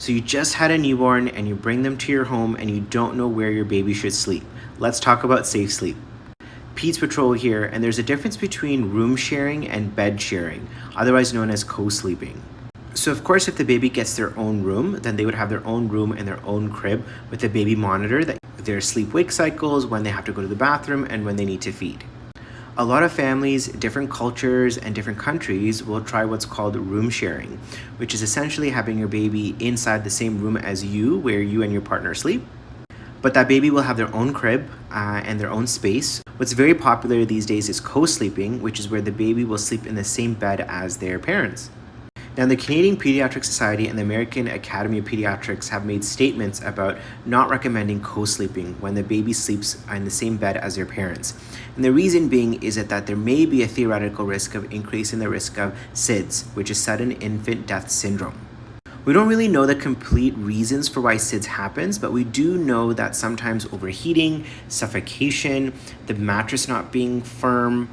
So you just had a newborn and you bring them to your home and you don't know where your baby should sleep. Let's talk about safe sleep. Peds Patrol here, and there's a difference between room sharing and bed sharing, otherwise known as co-sleeping. So of course, if the baby gets their own room, then they would have their own room and their own crib with a baby monitor that their sleep-wake cycles, when they have to go to the bathroom, and when they need to feed. A lot of families, different cultures, and different countries will try what's called room sharing, which is essentially having your baby inside the same room as you, where you and your partner sleep. But that baby will have their own crib and their own space. What's very popular these days is co-sleeping, which is where the baby will sleep in the same bed as their parents. Now, the Canadian Paediatric Society and the American Academy of Pediatrics have made statements about not recommending co-sleeping when the baby sleeps in the same bed as their parents. And the reason being is that there may be a theoretical risk of increasing the risk of SIDS, which is sudden infant death syndrome. We don't really know the complete reasons for why SIDS happens, but we do know that sometimes overheating, suffocation, the mattress not being firm,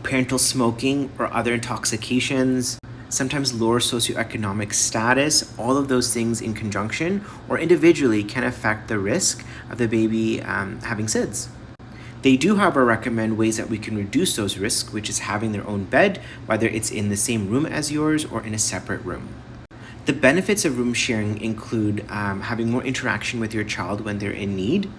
parental smoking or other intoxications, sometimes lower socioeconomic status, all of those things in conjunction or individually can affect the risk of the baby having SIDS. They do, however, recommend ways that we can reduce those risks, which is having their own bed, whether it's in the same room as yours or in a separate room. The benefits of room sharing include having more interaction with your child when they're in need.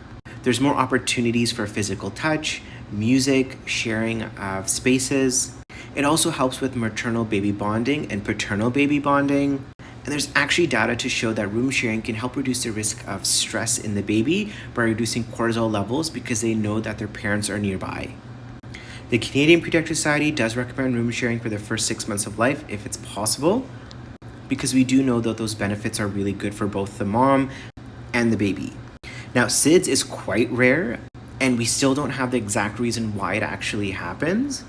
There's more opportunities for physical touch, music, sharing of spaces. It also helps with maternal baby bonding and paternal baby bonding. And there's actually data to show that room sharing can help reduce the risk of stress in the baby by reducing cortisol levels because they know that their parents are nearby. The Canadian Paediatric Society does recommend room sharing for the first 6 months of life if it's possible, because we do know that those benefits are really good for both the mom and the baby. Now, SIDS is quite rare, and we still don't have the exact reason why it actually happens.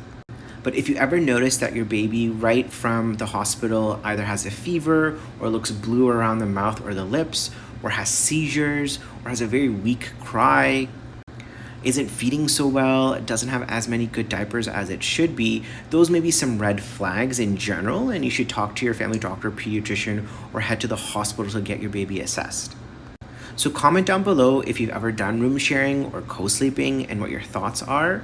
But if you ever notice that your baby right from the hospital either has a fever or looks blue around the mouth or the lips, or has seizures, or has a very weak cry, isn't feeding so well, doesn't have as many good diapers as it should be, those may be some red flags in general, and you should talk to your family doctor, pediatrician, or head to the hospital to get your baby assessed. So comment down below if you've ever done room sharing or co-sleeping and what your thoughts are.